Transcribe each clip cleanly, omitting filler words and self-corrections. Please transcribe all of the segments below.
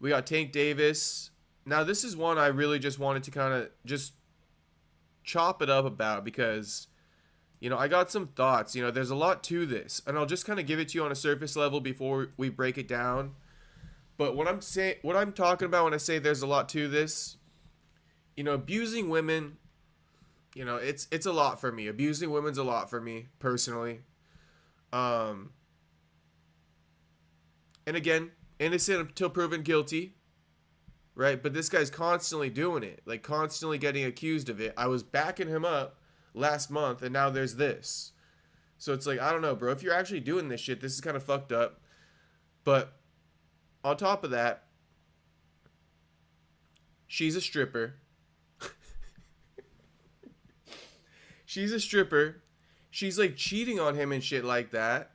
We got Tank Davis. Now, this is one I really just wanted to kind of just chop it up about because, I got some thoughts. There's a lot to this, and I'll just kind of give it to you on a surface level before we break it down. But what I'm talking about when I say there's a lot to this, abusing women, it's a lot for me. Abusing women's a lot for me personally. And again, innocent until proven guilty, right? But this guy's constantly doing it, like constantly getting accused of it. I was backing him up last month, and now there's this. So it's like, I don't know, bro. If you're actually doing this shit, this is kind of fucked up. But on top of that, she's a stripper. She's a stripper. She's like cheating on him and shit like that.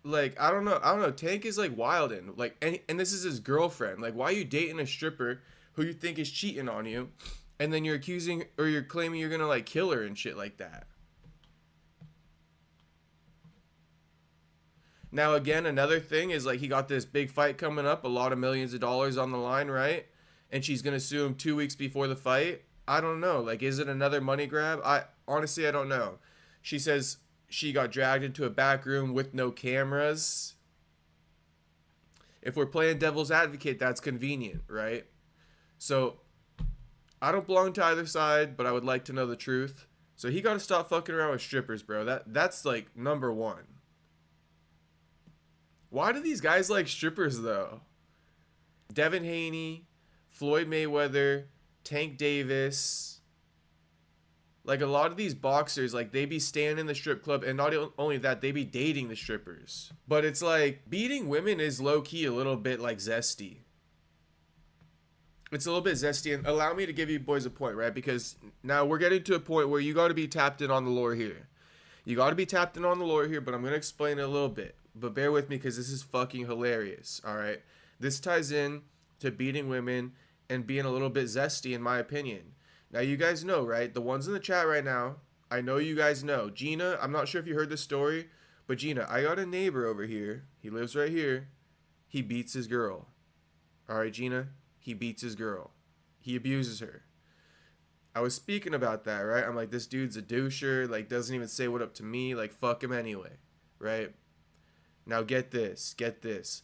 Like, I don't know. Tank is like wildin'. Like, and this is his girlfriend. Like, why are you dating a stripper who you think is cheating on you, and then you're accusing or you're claiming you're gonna like kill her and shit like that? Now, again, another thing is like he got this big fight coming up, a lot of millions of dollars on the line, right? And she's gonna sue him 2 weeks before the fight. I don't know. Like, is it another money grab? I don't know. She says she got dragged into a back room with no cameras. If we're playing devil's advocate, that's convenient, right? So I don't belong to either side, but I would like to know the truth. So he got to stop fucking around with strippers, bro. That's like number one. Why do these guys like strippers though? Devin Haney, Floyd Mayweather, Tank Davis. Like, a lot of these boxers, like, they be staying in the strip club, and not only that, they be dating the strippers. But it's like, beating women is low-key a little bit, like, zesty. It's a little bit zesty, and allow me to give you boys a point, right? Because now we're getting to a point where you got to be tapped in on the lore here. You got to be tapped in on the lore here, but I'm going to explain it a little bit. But bear with me because this is fucking hilarious, all right? This ties in to beating women and being a little bit zesty, in my opinion. Now, you guys know, right? The ones in the chat right now, I know you guys know. Gina, I'm not sure if you heard this story, but Gina, I got a neighbor over here. He lives right here. He beats his girl. All right, Gina? He beats his girl. He abuses her. I was speaking about that, right? I'm like, this dude's a doucher. Like, doesn't even say what up to me. Like, fuck him anyway, right? Now, get this. Get this.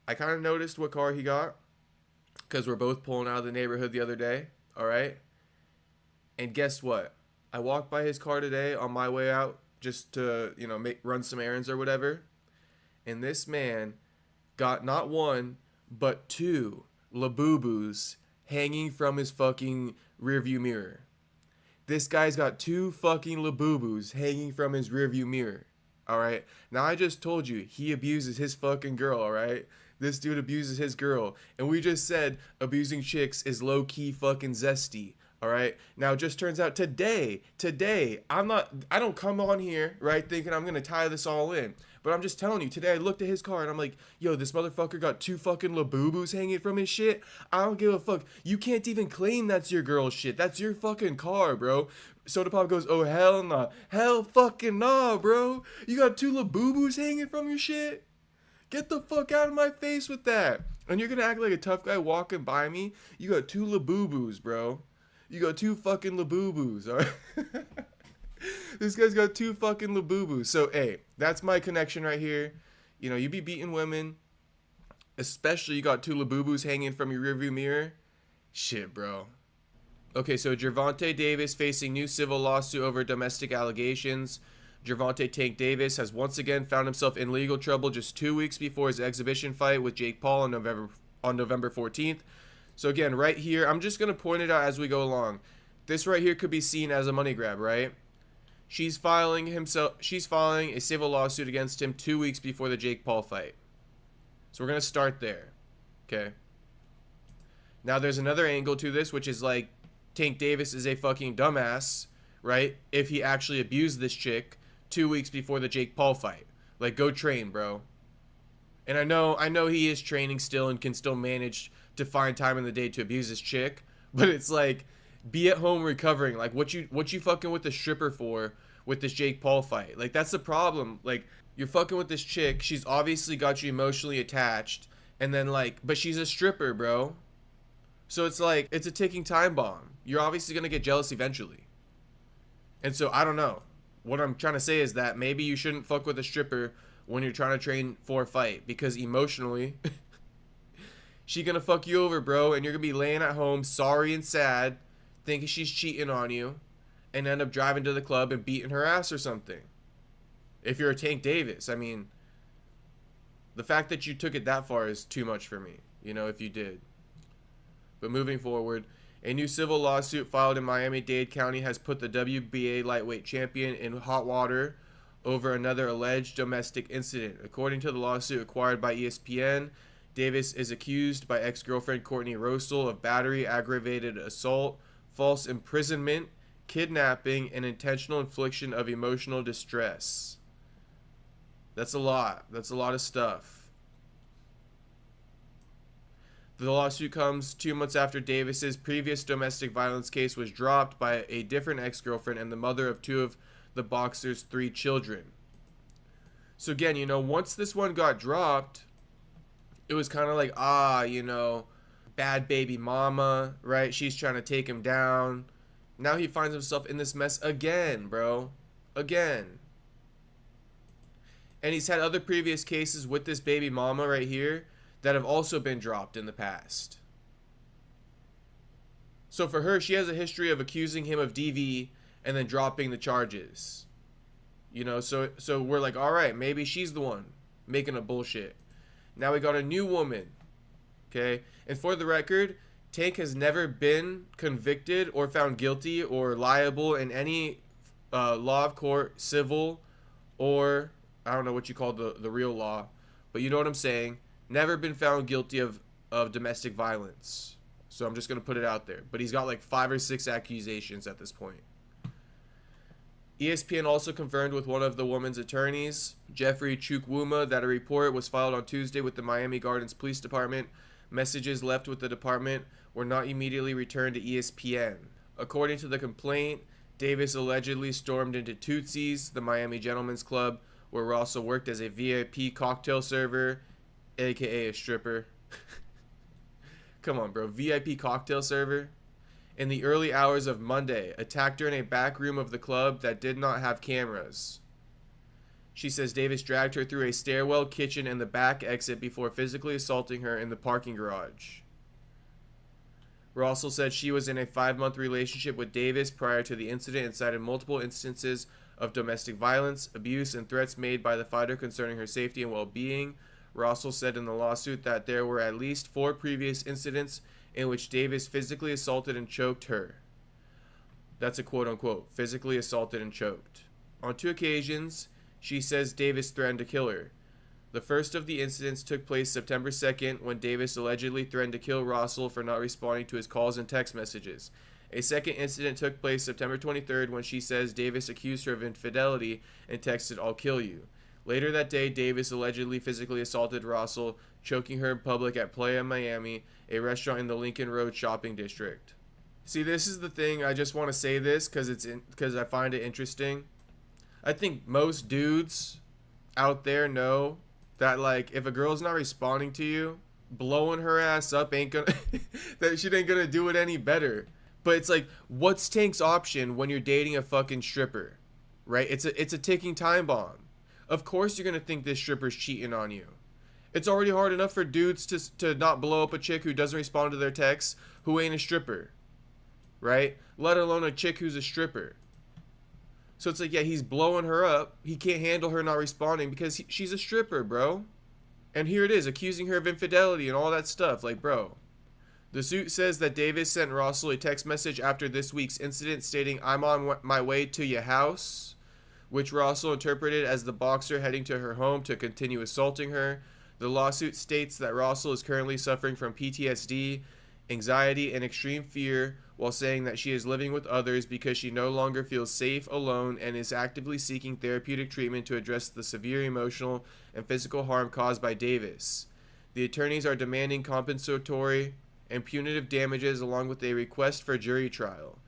I kind of noticed what car he got because we're both pulling out of the neighborhood the other day, all right? And guess what? I walked by his car today on my way out just to, run some errands or whatever. And this man got not one, but two Labubu's hanging from his fucking rearview mirror. This guy's got two fucking Labubu's hanging from his rearview mirror. All right. Now, I just told you he abuses his fucking girl. All right. This dude abuses his girl. And we just said abusing chicks is low key fucking zesty. All right. Now, it just turns out today, I don't come on here, right, thinking I'm going to tie this all in. But I'm just telling you, today I looked at his car and I'm like, yo, this motherfucker got two fucking Labubu's hanging from his shit. I don't give a fuck. You can't even claim that's your girl's shit. That's your fucking car, bro. Soda Pop goes, oh, hell nah. Hell fucking nah, bro. You got two Labubu's hanging from your shit? Get the fuck out of my face with that. And you're going to act like a tough guy walking by me? You got two Labubu's, bro. You got two fucking Labubu's, all right? This guy's got two fucking Labubu's. So, hey, that's my connection right here. You be beating women, especially you got two Labubu's hanging from your rearview mirror. Shit, bro. Okay, so Gervonta Davis facing new civil lawsuit over domestic allegations. Gervonta Tank Davis has once again found himself in legal trouble just 2 weeks before his exhibition fight with Jake Paul on November 14th. So again, right here, I'm just going to point it out as we go along. This right here could be seen as a money grab, right? She's filing a civil lawsuit against him 2 weeks before the Jake Paul fight. So we're going to start there. Okay. Now there's another angle to this, which is like Tank Davis is a fucking dumbass, right? If he actually abused this chick 2 weeks before the Jake Paul fight. Like, go train, bro. And I know he is training still and can still manage to find time in the day to abuse this chick, but it's like, be at home recovering. Like, what you fucking with the stripper for with this Jake Paul fight? Like, that's the problem. Like, you're fucking with this chick. She's obviously got you emotionally attached, And then like, but she's a stripper, bro. So it's like, it's a ticking time bomb. You're obviously going to get jealous eventually. And so I don't know. What I'm trying to say is that maybe you shouldn't fuck with a stripper when you're trying to train for a fight, because emotionally she gonna fuck you over, bro, and you're gonna be laying at home sorry and sad thinking she's cheating on you, and end up driving to the club and beating her ass or something. If you're a Tank Davis, I mean, the fact that you took it that far is too much for me, you know, if you did. But moving forward, a new civil lawsuit filed in Miami-Dade County has put the WBA lightweight champion in hot water over another alleged domestic incident. According to the lawsuit acquired by ESPN, Davis is accused by ex-girlfriend Courtney Rossel of battery, aggravated assault, false imprisonment, kidnapping, and intentional infliction of emotional distress. That's a lot. That's a lot of stuff. The lawsuit comes 2 months after Davis's previous domestic violence case was dropped by a different ex-girlfriend and the mother of 2 of the boxer's 3 children. So again, you know, once this one got dropped, it was kind of like, you know, bad baby mama, right? She's trying to take him down. Now he finds himself in this mess again, bro. Again. And he's had other previous cases with this baby mama right here that have also been dropped in the past. So for her, she has a history of accusing him of DV and then dropping the charges. You know, so we're like, all right, maybe she's the one making a bullshit. Now we got a new woman. Okay? And for the record, Tank has never been convicted or found guilty or liable in any law of court, civil, or I don't know what you call the real law, but you know what I'm saying. Never been found guilty of domestic violence. So I'm just going to put it out there. But he's got like 5 or 6 accusations at this point. ESPN also confirmed with one of the woman's attorneys, Jeffrey Chukwuma, that a report was filed on Tuesday with the Miami Gardens Police Department. Messages left with the department were not immediately returned to ESPN. According to the complaint, Davis allegedly stormed into Tootsie's, the Miami Gentlemen's Club, where Rossel worked as a VIP cocktail server, aka a stripper. Come on, bro. VIP cocktail server. In the early hours of Monday, attacked her in a back room of the club that did not have cameras. She says Davis dragged her through a stairwell, kitchen, and the back exit before physically assaulting her in the parking garage. Rossel said she was in a 5-month relationship with Davis prior to the incident and cited multiple instances of domestic violence, abuse, and threats made by the fighter concerning her safety and well-being. Rossel said in the lawsuit that there were at least 4 previous incidents in which Davis physically assaulted and choked her. That's a quote-unquote, physically assaulted and choked. On 2 occasions, she says Davis threatened to kill her. The first of the incidents took place September 2nd when Davis allegedly threatened to kill Rossel for not responding to his calls and text messages. A second incident took place September 23rd when she says Davis accused her of infidelity and texted, "I'll kill you." Later that day, Davis allegedly physically assaulted Rossel, choking her in public at Playa Miami, a restaurant in the Lincoln Road shopping district. See, this is the thing. I just want to say this because I find it interesting. I think most dudes out there know that, like, if a girl's not responding to you, blowing her ass up ain't gonna that shit ain't gonna do it any better. But it's like, what's Tank's option when you're dating a fucking stripper, right? It's a ticking time bomb. Of course you're gonna think this stripper's cheating on you. It's already hard enough for dudes to not blow up a chick who doesn't respond to their texts, who ain't a stripper, right? Let alone a chick who's a stripper. So it's like, yeah, he's blowing her up. He can't handle her not responding because she's a stripper, bro. And here it is, accusing her of infidelity and all that stuff. Like, bro. The suit says that Davis sent Rossel a text message after this week's incident stating, "I'm on my way to your house," which Rossel interpreted as the boxer heading to her home to continue assaulting her. The lawsuit states that Rossel is currently suffering from PTSD, anxiety, and extreme fear, while saying that she is living with others because she no longer feels safe alone and is actively seeking therapeutic treatment to address the severe emotional and physical harm caused by Davis. The attorneys are demanding compensatory and punitive damages along with a request for jury trial.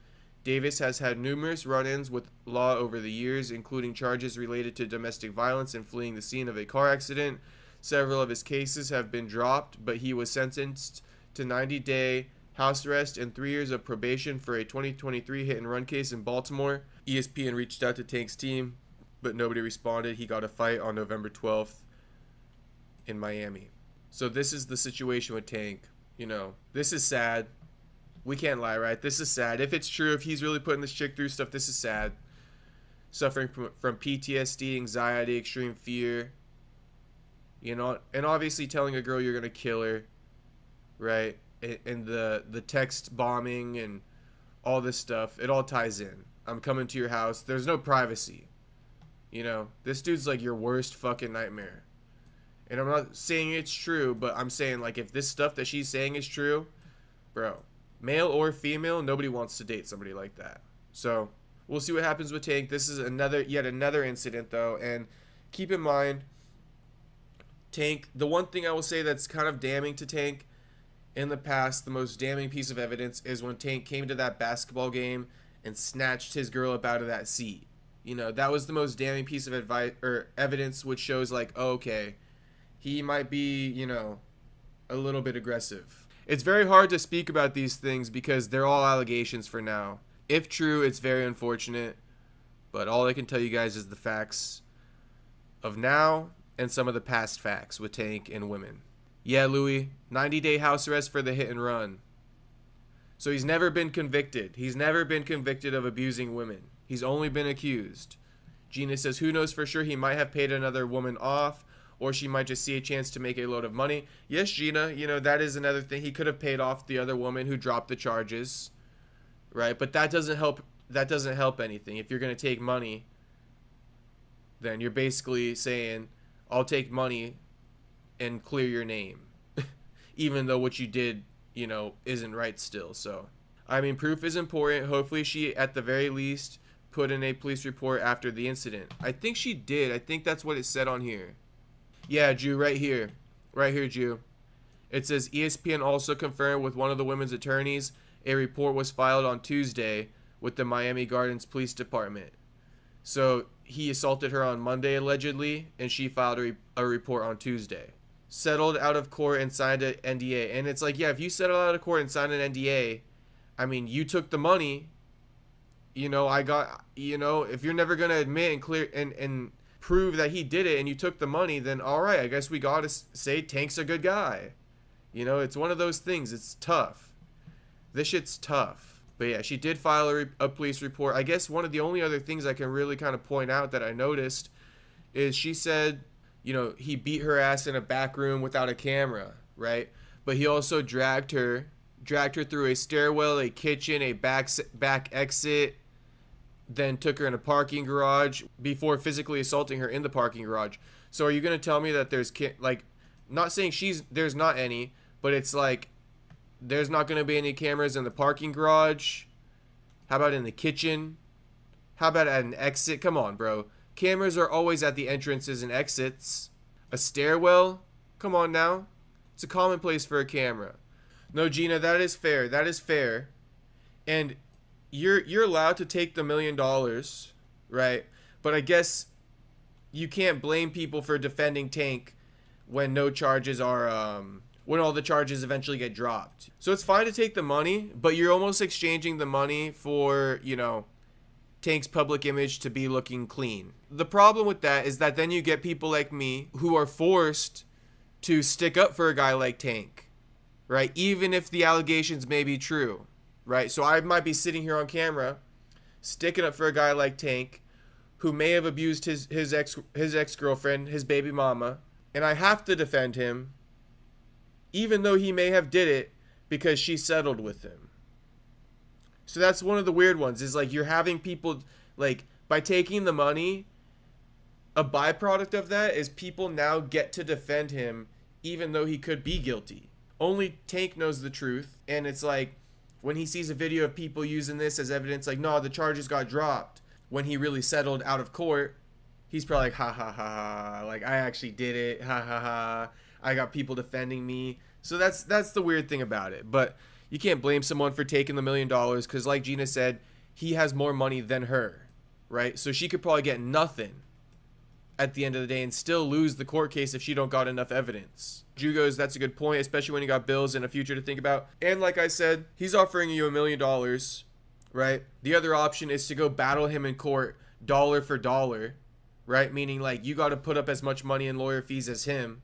Davis has had numerous run-ins with law over the years, including charges related to domestic violence and fleeing the scene of a car accident. Several of his cases have been dropped, but he was sentenced to 90-day house arrest and 3 years of probation for a 2023 hit-and-run case in Baltimore. ESPN reached out to Tank's team, but nobody responded. He got a fight on November 12th in Miami. So this is the situation with Tank. You know, this is sad. We can't lie, right? This is sad. If it's true, if he's really putting this chick through stuff, this is sad. Suffering from PTSD, anxiety, extreme fear. You know, and obviously telling a girl you're going to kill her, right? And the text bombing and all this stuff, it all ties in. I'm coming to your house. There's no privacy. You know, this dude's like your worst fucking nightmare. And I'm not saying it's true, but I'm saying, like, if this stuff that she's saying is true, bro, male or female, nobody wants to date somebody like that. So we'll see what happens with Tank. This is yet another incident, though. And keep in mind, Tank, the one thing I will say that's kind of damning to Tank in the past, the most damning piece of evidence is when Tank came to that basketball game and snatched his girl up out of that seat. You know, that was the most damning piece of advice or evidence, which shows, like, oh, okay, he might be, you know, a little bit aggressive. It's very hard to speak about these things because they're all allegations for now. If true, it's very unfortunate, but all I can tell you guys is the facts of now and some of the past facts with Tank and women. Yeah, Louis, 90-day house arrest for the hit and run. So he's never been convicted. He's never been convicted of abusing women. He's only been accused. Gina says, who knows for sure, he might have paid another woman off, or she might just see a chance to make a load of money. Yes, Gina, you know, that is another thing. He could have paid off the other woman who dropped the charges, right? But that doesn't help. That doesn't help anything. If you're going to take money, then you're basically saying, I'll take money and clear your name, even though what you did, you know, isn't right still. So, I mean, proof is important. Hopefully she, at the very least, put in a police report after the incident. I think she did. I think that's what it said on here. Yeah, Jew, right here. Right here, Jew. It says, ESPN also confirmed with one of the women's attorneys, a report was filed on Tuesday with the Miami Gardens Police Department. So, he assaulted her on Monday, allegedly, and she filed a report on Tuesday. Settled out of court and signed an NDA. And it's like, yeah, if you settle out of court and sign an NDA, I mean, you took the money. You know, if you're never going to admit and clear and prove that he did it and you took the money, then all right, I guess we got to say Tank's a good guy. You know, it's one of those things. It's tough. This shit's tough. But yeah, she did file a police report. I guess one of the only other things I can really kind of point out that I noticed is she said, you know, he beat her ass in a back room without a camera, right? But he also dragged her through a stairwell, a kitchen, a back exit, then took her in a parking garage before physically assaulting her in the parking garage. So are you going to tell me that there's, like, not saying there's not any, but it's like, there's not going to be any cameras in the parking garage? How about in the kitchen? How about at an exit? Come on, bro. Cameras are always at the entrances and exits. A stairwell? Come on now. It's a commonplace for a camera. No, Gina, that is fair. That is fair. And you're allowed to take the $1 million, right? But I guess you can't blame people for defending Tank when no charges are when all the charges eventually get dropped. So it's fine to take the money, but you're almost exchanging the money for, you know, Tank's public image to be looking clean. The problem with that is that then you get people like me who are forced to stick up for a guy like Tank, right? Even if the allegations may be true, right? So I might be sitting here on camera sticking up for a guy like Tank who may have abused his ex-girlfriend, his baby mama, and I have to defend him even though he may have did it because she settled with him. So that's one of the weird ones, is like you're having people, like, by taking the money, a byproduct of that is people now get to defend him even though he could be guilty. Only Tank knows the truth, and it's like when he sees a video of people using this as evidence, like, no, the charges got dropped, when he really settled out of court, he's probably like, ha ha ha ha, like, I actually did it, ha ha ha, I got people defending me. So that's the weird thing about it. But you can't blame someone for taking the $1 million because, like Gina said, he has more money than her, right? So she could probably get nothing at the end of the day and still lose the court case if she don't got enough evidence. Drew goes, that's a good point, especially when you got bills and a future to think about. And like I said, he's offering you $1 million, right? The other option is to go battle him in court dollar for dollar, right? Meaning like you got to put up as much money in lawyer fees as him.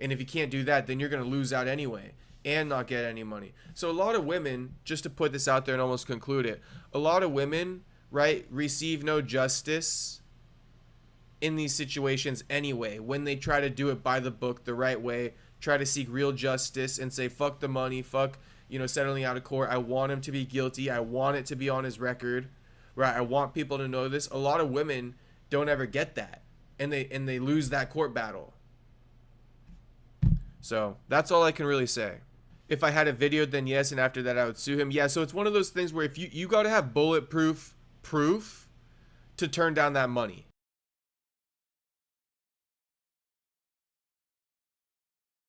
And if you can't do that, then you're going to lose out anyway and not get any money. So a lot of women, just to put this out there and almost conclude it, a lot of women, right, receive no justice in these situations anyway, when they try to do it by the book the right way, try to seek real justice and say, fuck the money, fuck, settling out of court. I want him to be guilty. I want it to be on his record, right? I want people to know this. A lot of women don't ever get that, and they lose that court battle. So that's all I can really say. If I had a video, then yes, and after that I would sue him. Yeah, so it's one of those things where if you got to have bulletproof proof to turn down that money.